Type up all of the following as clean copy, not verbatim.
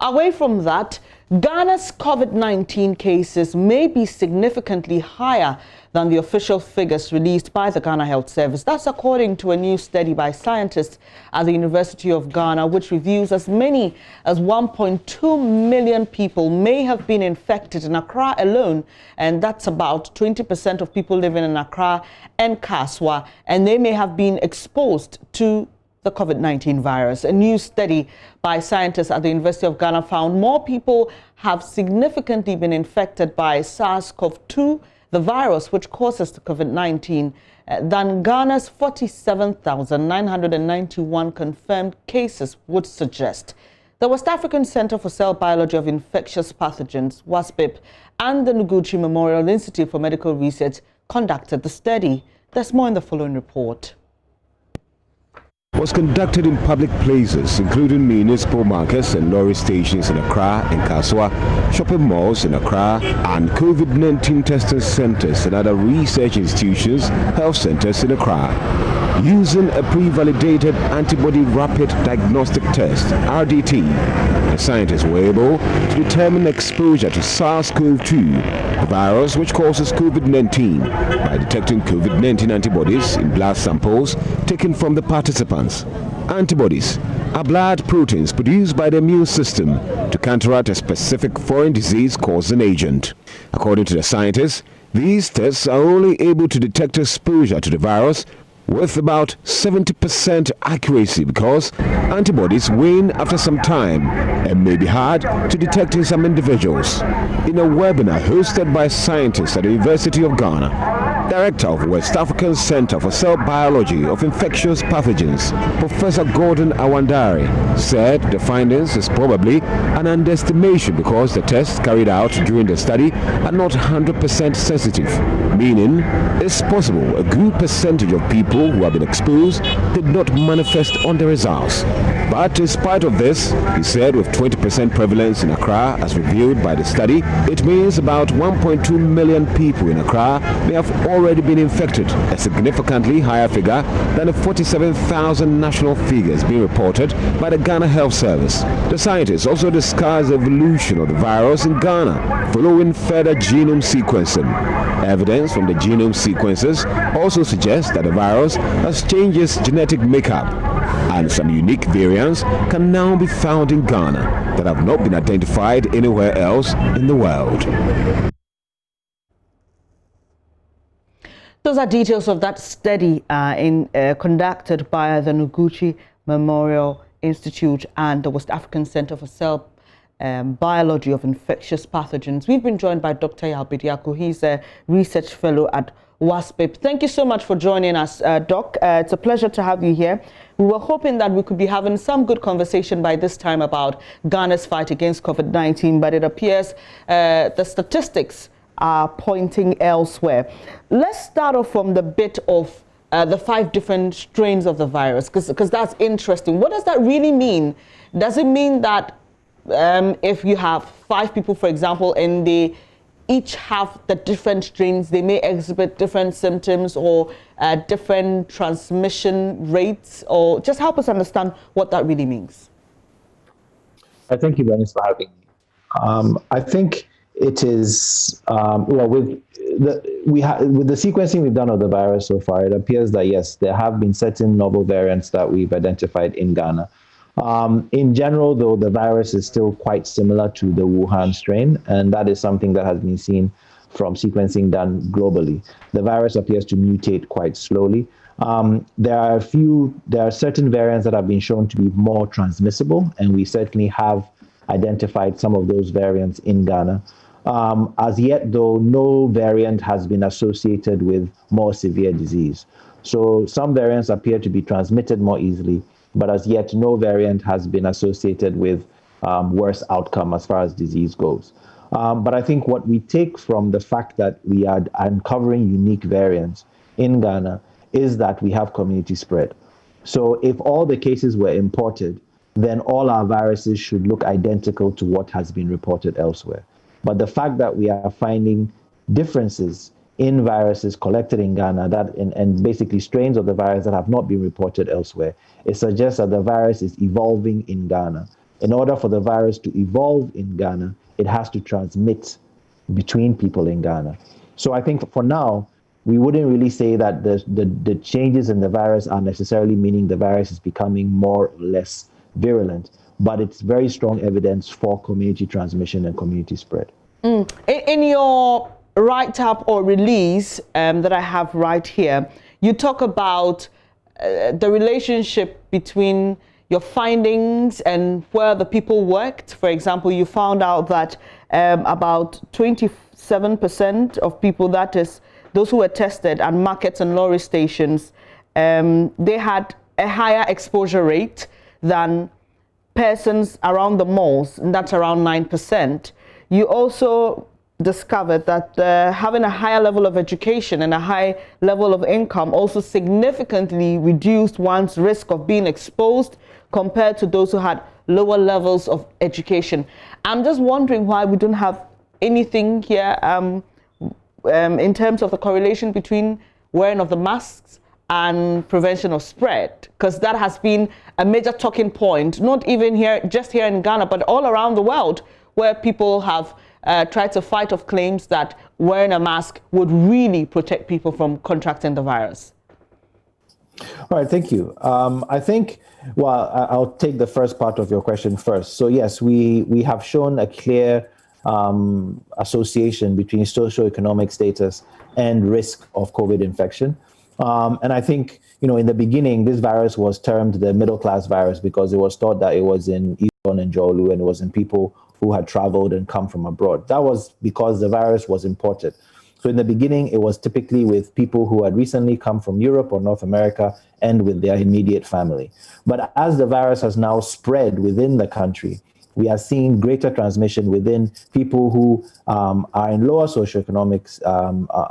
Away from that, Ghana's COVID-19 cases may be significantly higher than the official figures released by the Ghana Health Service. That's according to a new study by scientists at the University of Ghana, which reveals as many as 1.2 million people may have been infected in Accra alone, and that's about 20% of people living in Accra and Kaswa, and they may have been exposed to the COVID-19 virus. A new study by scientists at the University of Ghana found more people have significantly been infected by SARS-CoV-2, the virus which causes the COVID-19, than Ghana's 47,991 confirmed cases would suggest. The West African Center for Cell Biology of Infectious Pathogens, WASPIP, and the Noguchi Memorial Institute for Medical Research conducted the study. There's more in the following report. Was conducted in public places, including municipal markets and lorry stations in Accra and Kaswa, shopping malls in Accra, and COVID-19 testing centers and other research institutions, health centers in Accra. Using a pre-validated antibody rapid diagnostic test, RDT, the scientists were able to determine exposure to SARS-CoV-2, the virus which causes COVID-19, by detecting COVID-19 antibodies in blood samples taken from the participants. Antibodies are blood proteins produced by the immune system to counteract a specific foreign disease-causing agent. According to the scientists, these tests are only able to detect exposure to the virus with about 70% accuracy because antibodies wane after some time and may be hard to detect in some individuals. In a webinar hosted by scientists at the University of Ghana, Director of West African Center for Cell Biology of Infectious Pathogens, Professor Gordon Awandare, said the findings is probably an underestimation because the tests carried out during the study are not 100% sensitive, meaning it's possible a good percentage of people who have been exposed did not manifest on the results. But in spite of this, he said with 20% prevalence in Accra as revealed by the study, it means about 1.2 million people in Accra may have already been infected, a significantly higher figure than the 47,000 national figures being reported by the Ghana Health Service. The scientists also discussed the evolution of the virus in Ghana following further genome sequencing. Evidence from the genome sequences also suggests that the virus has changed its genetic makeup, and some unique variants can now be found in Ghana that have not been identified anywhere else in the world. Those are details of that study conducted by the Noguchi Memorial Institute and the West African Center for Cell Biology of Infectious Pathogens. We've been joined by Dr. Yaw Bediako. He's a research fellow at WASPIP. Thank you so much for joining us, Doc. It's a pleasure to have you here. We were hoping that we could be having some good conversation by this time about Ghana's fight against COVID-19, but it appears the statistics are pointing elsewhere. Let's start off from the bit of the 5 different strains of the virus, because that's interesting. What does that really mean? Does it mean that if you have 5 people, for example, and they each have the different strains, they may exhibit different symptoms or different transmission rates? Or just help us understand what that really means. Thank you, Bernice, for having me. I think it is, well, with the sequencing we've done of the virus so far, it appears that, yes, there have been certain novel variants that we've identified in Ghana. In general, though, the virus is still quite similar to the Wuhan strain, and that is something that has been seen from sequencing done globally. The virus appears to mutate quite slowly. There are certain variants that have been shown to be more transmissible, and we certainly have identified some of those variants in Ghana. As yet, though, no variant has been associated with more severe disease. So some variants appear to be transmitted more easily, but as yet, no variant has been associated with worse outcome as far as disease goes. But I think what we take from the fact that we are uncovering unique variants in Ghana is that we have community spread. So if all the cases were imported, then all our viruses should look identical to what has been reported elsewhere. But the fact that we are finding differences in viruses collected in Ghana and basically strains of the virus that have not been reported elsewhere, it suggests that the virus is evolving in Ghana in order for the virus to evolve in Ghana, it has to transmit between people in Ghana. So I think for now, we wouldn't really say that the changes in the virus are necessarily meaning the virus is becoming more or less virulent, but it's very strong evidence for community transmission and community spread. In your write-up or release that I have right here, you talk about the relationship between your findings and where the people worked. For example, you found out that about 27% of people, that is those who were tested at markets and lorry stations, they had a higher exposure rate than persons around the malls, and that's around 9%. You also discovered that having a higher level of education and a high level of income also significantly reduced one's risk of being exposed compared to those who had lower levels of education. I'm just wondering why we don't have anything here in terms of the correlation between wearing of the masks and prevention of spread, because that has been a major talking point, not even here, just here in Ghana, but all around the world, where people have tried to fight off claims that wearing a mask would really protect people from contracting the virus. All right, thank you. I think, well, I'll take the first part of your question first. So yes, we have shown a clear association between socioeconomic status and risk of COVID infection. And I think, in the beginning, this virus was termed the middle-class virus because it was thought that it was in Eastern and Jolu, and it was in people who had traveled and come from abroad. That was because the virus was imported. So in the beginning, it was typically with people who had recently come from Europe or North America and with their immediate family. But as the virus has now spread within the country, we are seeing greater transmission within people who are in lower socioeconomic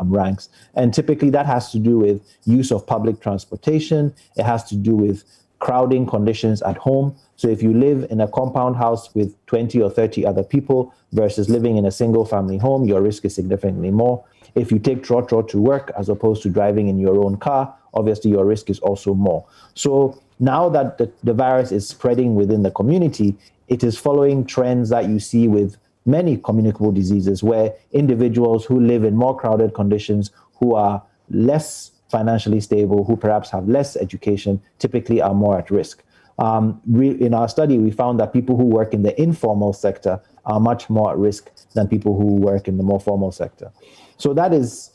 ranks. And typically that has to do with use of public transportation. It has to do with crowding conditions at home. So if you live in a compound house with 20 or 30 other people versus living in a single family home, your risk is significantly more. If you take trotro to work as opposed to driving in your own car, obviously your risk is also more. So now that the virus is spreading within the community, it is following trends that you see with many communicable diseases, where individuals who live in more crowded conditions, who are less financially stable, who perhaps have less education, typically are more at risk. In our study, we found that people who work in the informal sector are much more at risk than people who work in the more formal sector. So that is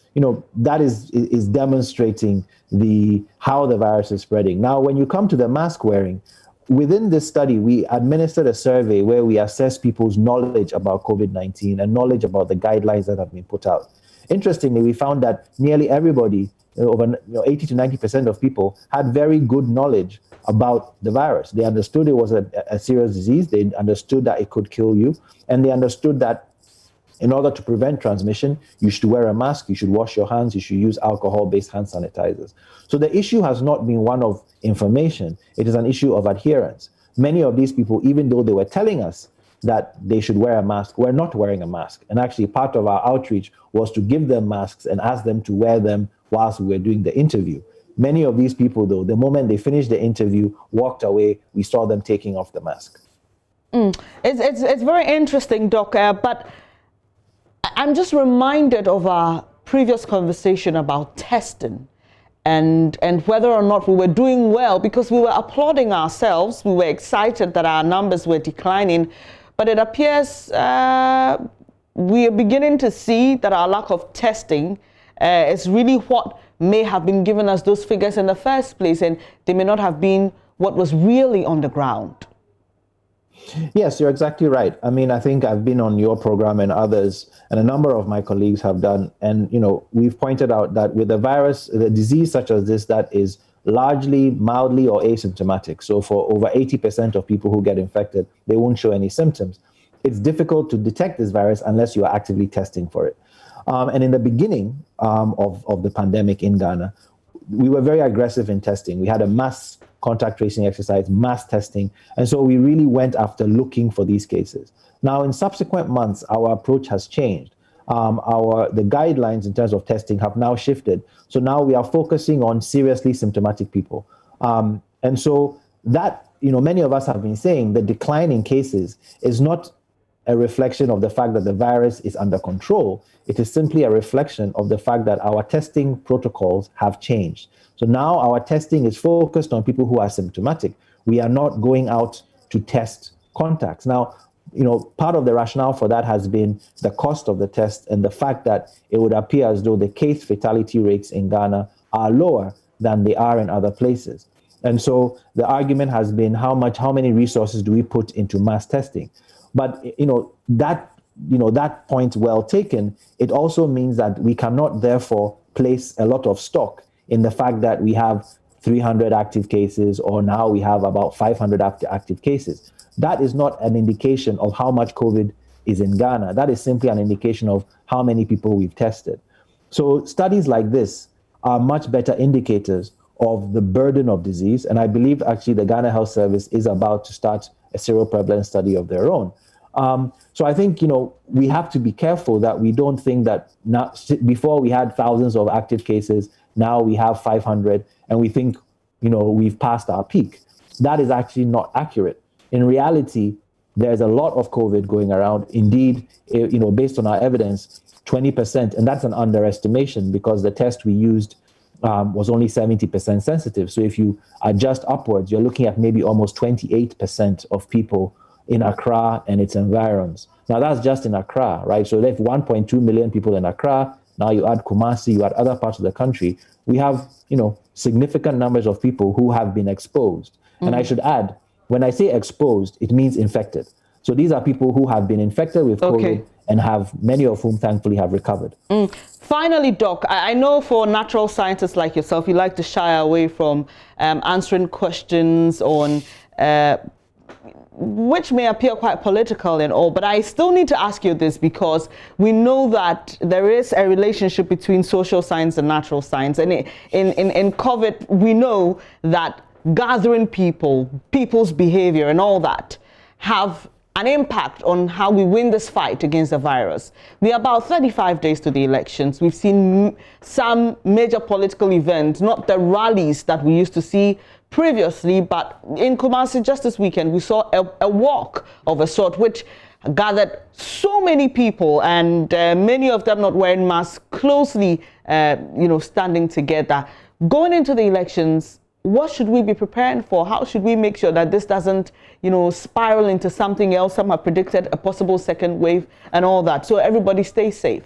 demonstrating how the virus is spreading. Now, when you come to the mask wearing, within this study, we administered a survey where we assessed people's knowledge about COVID-19 and knowledge about the guidelines that have been put out. Interestingly, we found that nearly everybody, over 80 to 90% of people, had very good knowledge about the virus. They understood it was a serious disease. They understood that it could kill you. And they understood that in order to prevent transmission, you should wear a mask, you should wash your hands, you should use alcohol-based hand sanitizers. So the issue has not been one of information, it is an issue of adherence. Many of these people, even though they were telling us that they should wear a mask, were not wearing a mask. And actually part of our outreach was to give them masks and ask them to wear them whilst we were doing the interview. Many of these people, though, the moment they finished the interview, walked away, we saw them taking off the mask. It's very interesting, Doc, but I'm just reminded of our previous conversation about testing and whether or not we were doing well, because we were applauding ourselves. We were excited that our numbers were declining, but it appears we are beginning to see that our lack of testing is really what may have been giving us those figures in the first place, and they may not have been what was really on the ground. Yes, you're exactly right. I mean, I think I've been on your program and others, and a number of my colleagues have done. And, we've pointed out that with a virus, the disease such as this, that is largely mildly or asymptomatic. So for over 80% of people who get infected, they won't show any symptoms. It's difficult to detect this virus unless you are actively testing for it. And in the beginning of the pandemic in Ghana, we were very aggressive in testing. We had a mass contact tracing exercise, mass testing. And so we really went after looking for these cases. Now, in subsequent months, our approach has changed. The guidelines in terms of testing have now shifted. So now we are focusing on seriously symptomatic people. And so that, many of us have been saying the decline in cases is not a reflection of the fact that the virus is under control. It is simply a reflection of the fact that our testing protocols have changed. So now our testing is focused on people who are symptomatic. We are not going out to test contacts. Now, part of the rationale for that has been the cost of the test and the fact that it would appear as though the case fatality rates in Ghana are lower than they are in other places. And so the argument has been how many resources do we put into mass testing? But that point well taken, it also means that we cannot therefore place a lot of stock in the fact that we have 300 active cases or now we have about 500 active cases. That is not an indication of how much COVID is in Ghana. That is simply an indication of how many people we've tested. So studies like this are much better indicators of the burden of disease. And I believe actually the Ghana Health Service is about to start a seroprevalence study of their own. So I think, we have to be careful that we don't think that now, before we had thousands of active cases, now we have 500 and we think, we've passed our peak. That is actually not accurate. In reality, there's a lot of COVID going around. Indeed, based on our evidence, 20%, and that's an underestimation because the test we used was only 70% sensitive. So if you adjust upwards, you're looking at maybe almost 28% of people in Accra and its environs. Now that's just in Accra, right? So there's 1.2 million people in Accra. Now you add Kumasi, you add other parts of the country. We have, significant numbers of people who have been exposed. And I should add, when I say exposed, it means infected. So these are people who have been infected with COVID and many of whom thankfully have recovered. Finally, Doc, I know for natural scientists like yourself, you like to shy away from answering questions on which may appear quite political and all, but I still need to ask you this because we know that there is a relationship between social science and natural science. And in COVID, we know that gathering people's behavior and all that have an impact on how we win this fight against the virus. We are about 35 days to the elections. We've seen some major political events, not the rallies that we used to see previously, but in Kumasi just this weekend, we saw a walk of a sort which gathered so many people and many of them not wearing masks, closely, standing together. Going into the elections, what should we be preparing for? How should we make sure that this doesn't, spiral into something else? Some have predicted a possible second wave and all that. So everybody stay safe.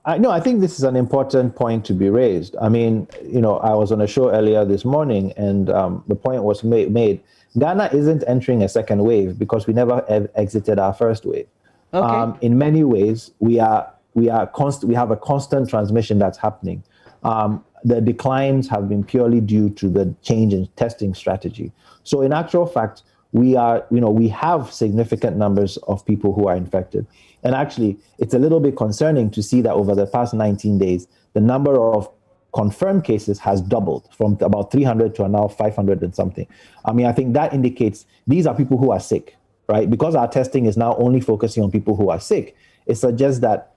I think this is an important point to be raised. I mean, I was on a show earlier this morning and the point was made. Ghana isn't entering a second wave because we never exited our first wave. Okay. In many ways, we have a constant transmission that's happening. The declines have been purely due to the change in testing strategy. So in actual fact, we have significant numbers of people who are infected. And actually, it's a little bit concerning to see that over the past 19 days, the number of confirmed cases has doubled from about 300 to now 500 and something. I mean, I think that indicates these are people who are sick, right? Because our testing is now only focusing on people who are sick, it suggests that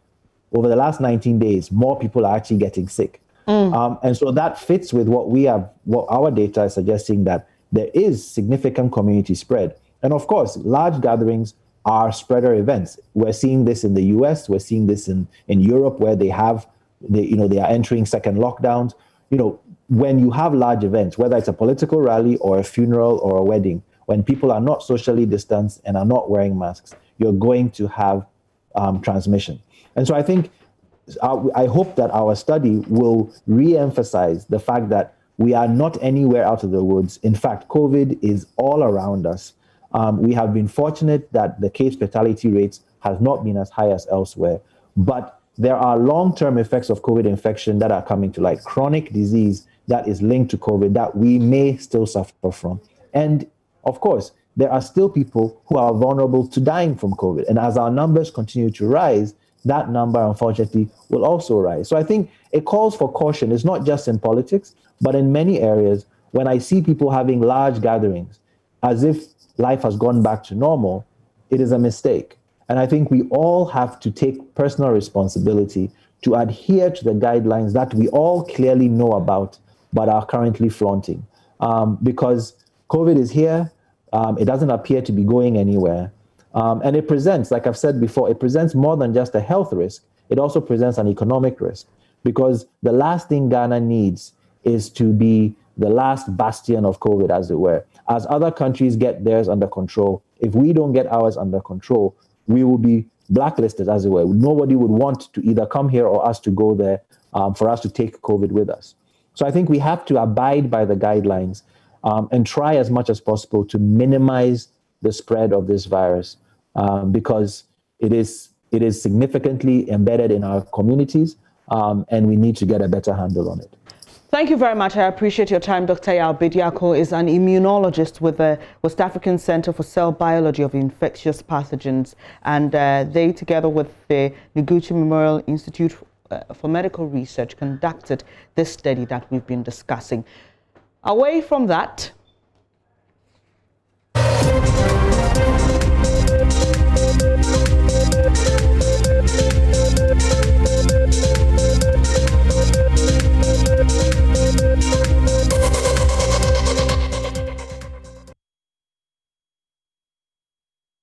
over the last 19 days, more people are actually getting sick. And so that fits with what our data is suggesting, that there is significant community spread. And of course, large gatherings are spreader events. We're seeing this in the US, we're seeing this in Europe where they are entering second lockdowns. When you have large events, whether it's a political rally or a funeral or a wedding, when people are not socially distanced and are not wearing masks, you're going to have transmission. And so I think, I hope that our study will re-emphasize the fact that we are not anywhere out of the woods. In fact, COVID is all around us. We have been fortunate that the case fatality rates have not been as high as elsewhere, but there are long-term effects of COVID infection that are coming to light, chronic disease that is linked to COVID that we may still suffer from. And of course, there are still people who are vulnerable to dying from COVID. And as our numbers continue to rise, that number, unfortunately, will also rise. So I think it calls for caution. It's not just in politics, but in many areas. When I see people having large gatherings as if life has gone back to normal, it is a mistake. And I think we all have to take personal responsibility to adhere to the guidelines that we all clearly know about, but are currently flaunting. because COVID is here. It doesn't appear to be going anywhere. And it presents, like I've said before, it presents more than just a health risk. It also presents an economic risk, because the last thing Ghana needs is to be the last bastion of COVID, as it were. As other countries get theirs under control, if we don't get ours under control, we will be blacklisted, as it were. Nobody would want to either come here or us to go there for us to take COVID with us. So I think we have to abide by the guidelines and try as much as possible to minimize the spread of this virus, because it is significantly embedded in our communities, and we need to get a better handle on it. Thank you very much. I appreciate your time. Dr. Yaw Bediako is an immunologist with the West African Center for Cell Biology of Infectious Pathogens, and they, together with the Noguchi Memorial Institute for Medical Research, conducted this study that we've been discussing. Away from that,